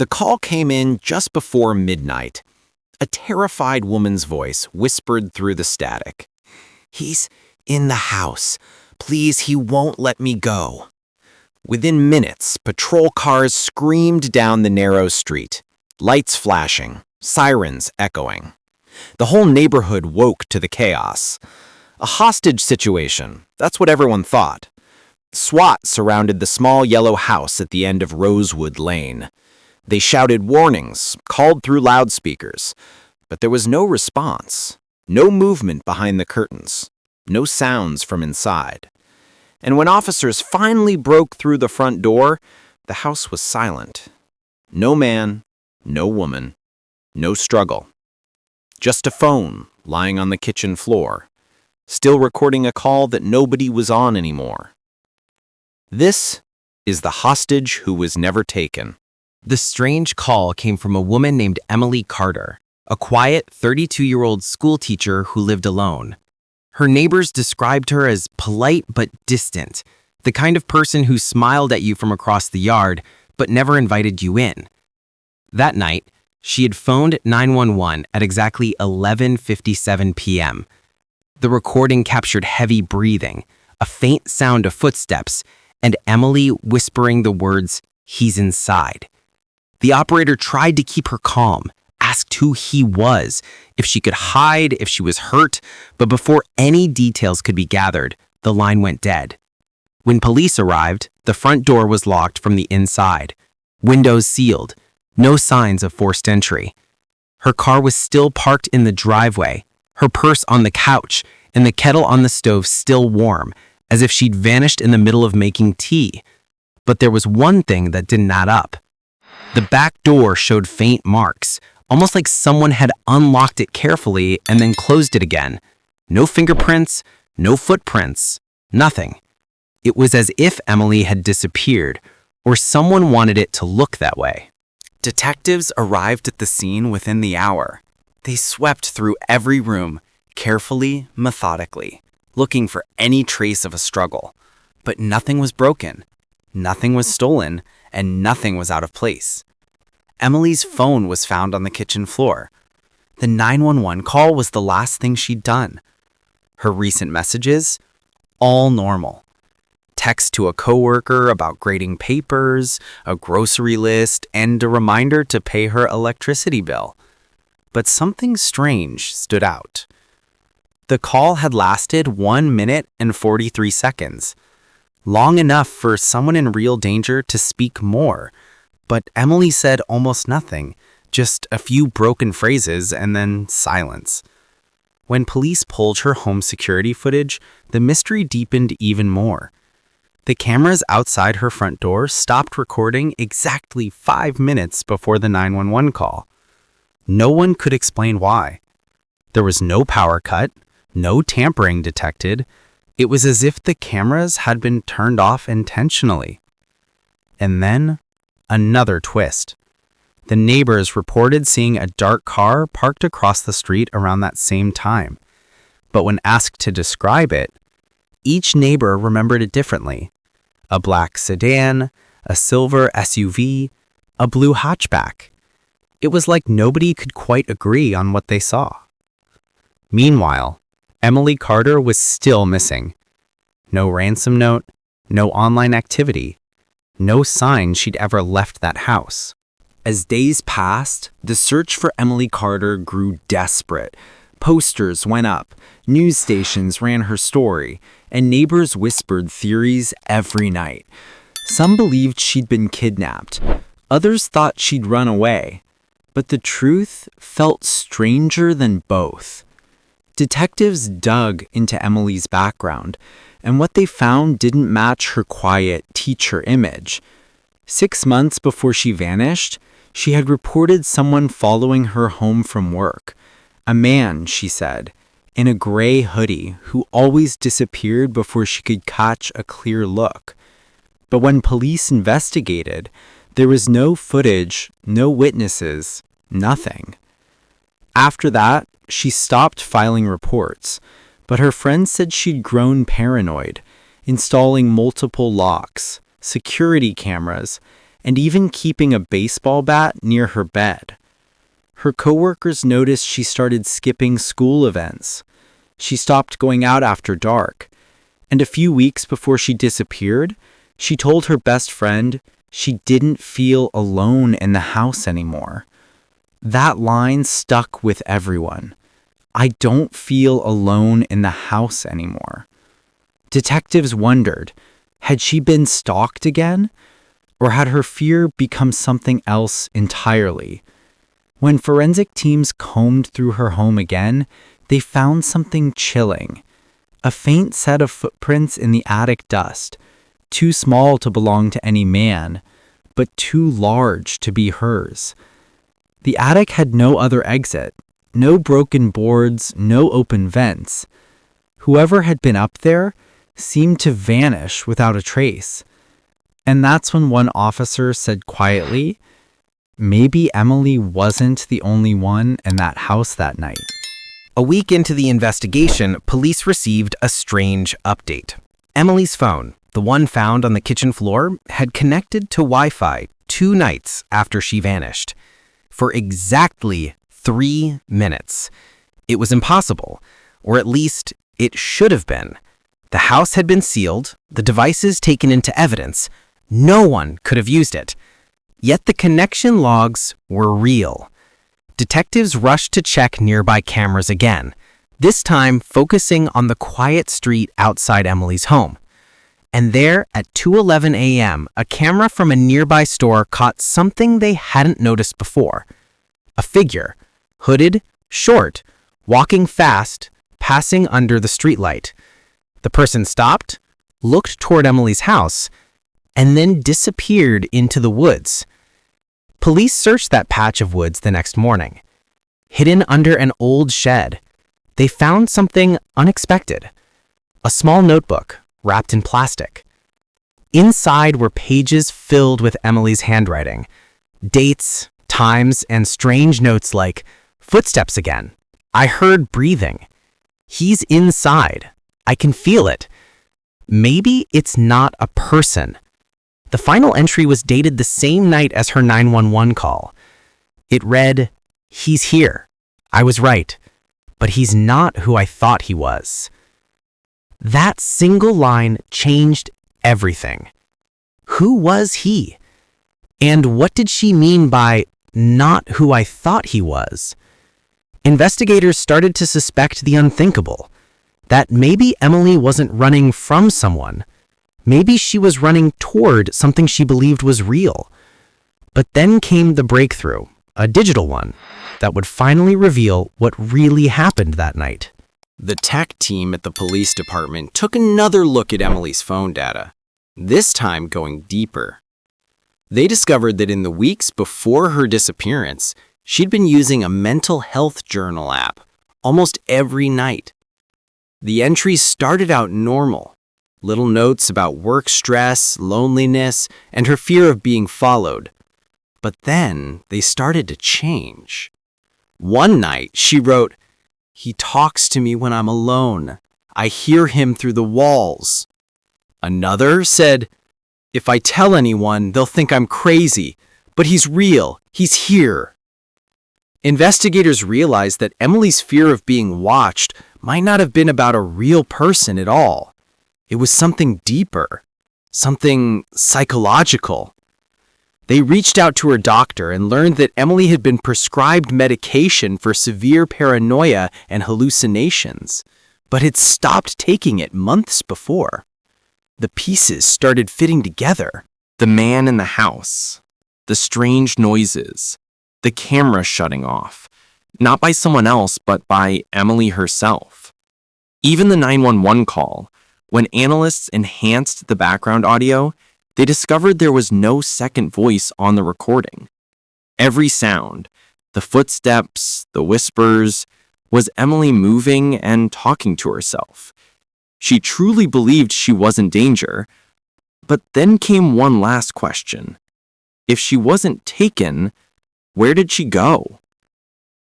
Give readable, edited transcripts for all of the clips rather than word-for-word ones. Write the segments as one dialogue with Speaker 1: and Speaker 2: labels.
Speaker 1: The call came in just before midnight. A terrified woman's voice whispered through the static. "He's in the house. Please, he won't let me go." Within minutes, patrol cars screamed down the narrow street, lights flashing, sirens echoing. The whole neighborhood woke to the chaos. A hostage situation, that's what everyone thought. SWAT surrounded the small yellow house at the end of Rosewood Lane. They shouted warnings, called through loudspeakers, but there was no response, no movement behind the curtains, no sounds from inside. And when officers finally broke through the front door, the house was silent. No man, no woman, no struggle. Just a phone lying on the kitchen floor, still recording a call that nobody was on anymore. This is the hostage who was never taken.
Speaker 2: The strange call came from a woman named Emily Carter, a quiet 32-year-old schoolteacher who lived alone. Her neighbors described her as polite but distant, the kind of person who smiled at you from across the yard but never invited you in. That night, she had phoned 911 at exactly 11:57 p.m. The recording captured heavy breathing, a faint sound of footsteps, and Emily whispering the words, "He's inside." The operator tried to keep her calm, asked who he was, if she could hide, if she was hurt, but before any details could be gathered, the line went dead. When police arrived, the front door was locked from the inside, windows sealed, no signs of forced entry. Her car was still parked in the driveway, her purse on the couch, and the kettle on the stove still warm, as if she'd vanished in the middle of making tea. But there was one thing that didn't add up. The back door showed faint marks, almost like someone had unlocked it carefully and then closed it again. No fingerprints, no footprints, nothing. It was as if Emily had disappeared, or someone wanted it to look that way.
Speaker 3: Detectives arrived at the scene within the hour. They swept through every room, carefully, methodically, looking for any trace of a struggle. But nothing was broken, nothing was stolen, and nothing was out of place. Emily's phone was found on the kitchen floor. The 911 call was the last thing she'd done. Her recent messages? All normal. Text to a coworker about grading papers, a grocery list, and a reminder to pay her electricity bill. But something strange stood out. The call had lasted 1 minute and 43 seconds. Long enough for someone in real danger to speak more. But Emily said almost nothing, just a few broken phrases and then silence. When police pulled her home security footage, the mystery deepened even more. The cameras outside her front door stopped recording exactly 5 minutes before the 911 call. No one could explain why. There was no power cut, no tampering detected. It was as if the cameras had been turned off intentionally. And then, another twist. The neighbors reported seeing a dark car parked across the street around that same time. But when asked to describe it, each neighbor remembered it differently. A black sedan, a silver SUV, a blue hatchback. It was like nobody could quite agree on what they saw. Meanwhile, Emily Carter was still missing. No ransom note, no online activity, no sign she'd ever left that house. As days passed, the search for Emily Carter grew desperate. Posters went up, news stations ran her story, and neighbors whispered theories every night. Some believed she'd been kidnapped. Others thought she'd run away. But the truth felt stranger than both. Detectives dug into Emily's background, and what they found didn't match her quiet teacher image. 6 months before she vanished, she had reported someone following her home from work. A man, she said, in a gray hoodie who always disappeared before she could catch a clear look. But when police investigated, there was no footage, no witnesses, nothing. After that, she stopped filing reports, but her friends said she'd grown paranoid, installing multiple locks, security cameras, and even keeping a baseball bat near her bed. Her coworkers noticed she started skipping school events. She stopped going out after dark. And a few weeks before she disappeared, she told her best friend she didn't feel alone in the house anymore. That line stuck with everyone. I don't feel alone in the house anymore. Detectives wondered, had she been stalked again? Or had her fear become something else entirely? When forensic teams combed through her home again, they found something chilling. A faint set of footprints in the attic dust, too small to belong to any man, but too large to be hers. The attic had no other exit, no broken boards, no open vents. Whoever had been up there seemed to vanish without a trace. And that's when one officer said quietly, maybe Emily wasn't the only one in that house that night.
Speaker 2: A week into the investigation, police received a strange update. Emily's phone, the one found on the kitchen floor, had connected to Wi-Fi 2 nights after she vanished. For exactly 3 minutes. It was impossible, or at least it should have been. The house had been sealed, the devices taken into evidence. No one could have used it. Yet the connection logs were real. Detectives rushed to check nearby cameras again, this time focusing on the quiet street outside Emily's home. And there, at 2:11 a.m., a camera from a nearby store caught something they hadn't noticed before. A figure, hooded, short, walking fast, passing under the streetlight. The person stopped, looked toward Emily's house, and then disappeared into the woods. Police searched that patch of woods the next morning. Hidden under an old shed, they found something unexpected. A small notebook wrapped in plastic. Inside were pages filled with Emily's handwriting, dates, times, and strange notes like, "Footsteps again. I heard breathing. He's inside. I can feel it. Maybe it's not a person." The final entry was dated the same night as her 911 call. It read, "He's here. I was right. But he's not who I thought he was." That single line changed everything. Who was he? And what did she mean by "not who I thought he was"? Investigators started to suspect the unthinkable, that maybe Emily wasn't running from someone. Maybe she was running toward something she believed was real. But then came the breakthrough, a digital one, that would finally reveal what really happened that night.
Speaker 1: The tech team at the police department took another look at Emily's phone data, this time going deeper. They discovered that in the weeks before her disappearance, she'd been using a mental health journal app almost every night. The entries started out normal, little notes about work stress, loneliness, and her fear of being followed. But then they started to change. One night, she wrote, "He talks to me when I'm alone. I hear him through the walls." Another said, "If I tell anyone, they'll think I'm crazy, but he's real. He's here." Investigators realized that Emily's fear of being watched might not have been about a real person at all. It was something deeper, something psychological. They reached out to her doctor and learned that Emily had been prescribed medication for severe paranoia and hallucinations, but had stopped taking it months before. The pieces started fitting together.
Speaker 4: The man in the house, the strange noises, the camera shutting off, not by someone else, but by Emily herself. Even the 911 call, when analysts enhanced the background audio, they discovered there was no second voice on the recording. Every sound, the footsteps, the whispers, was Emily moving and talking to herself. She truly believed she was in danger. But then came one last question. If she wasn't taken, where did she go?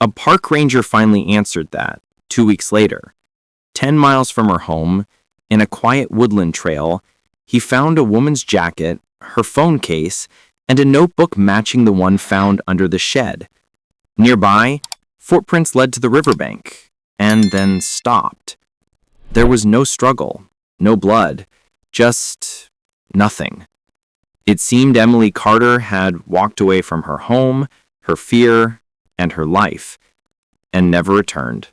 Speaker 4: A park ranger finally answered that 2 weeks later. 10 miles from her home, in a quiet woodland trail, he found a woman's jacket, her phone case, and a notebook matching the one found under the shed. Nearby, footprints led to the riverbank, and then stopped. There was no struggle, no blood, just nothing. It seemed Emily Carter had walked away from her home, her fear, and her life, and never returned.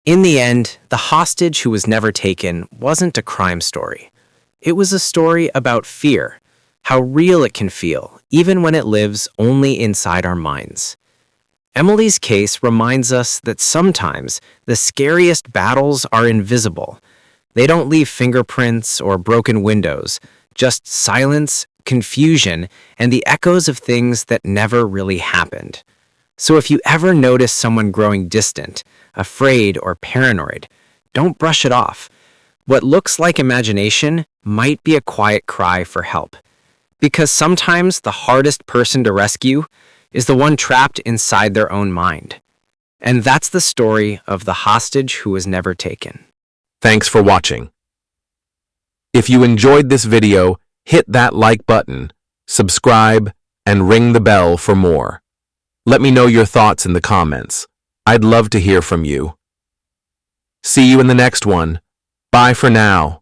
Speaker 2: In the end, the hostage who was never taken wasn't a crime story. It was a story about fear, how real it can feel, even when it lives only inside our minds. Emily's case reminds us that sometimes the scariest battles are invisible. They don't leave fingerprints or broken windows, just silence, confusion, and the echoes of things that never really happened. So if you ever notice someone growing distant, afraid, or paranoid, don't brush it off. What looks like imagination might be a quiet cry for help. Because sometimes the hardest person to rescue is the one trapped inside their own mind. And that's the story of the hostage who was never taken.
Speaker 5: Thanks for watching. If you enjoyed this video, hit that like button, subscribe, and ring the bell for more. Let me know your thoughts in the comments. I'd love to hear from you. See you in the next one. Bye for now.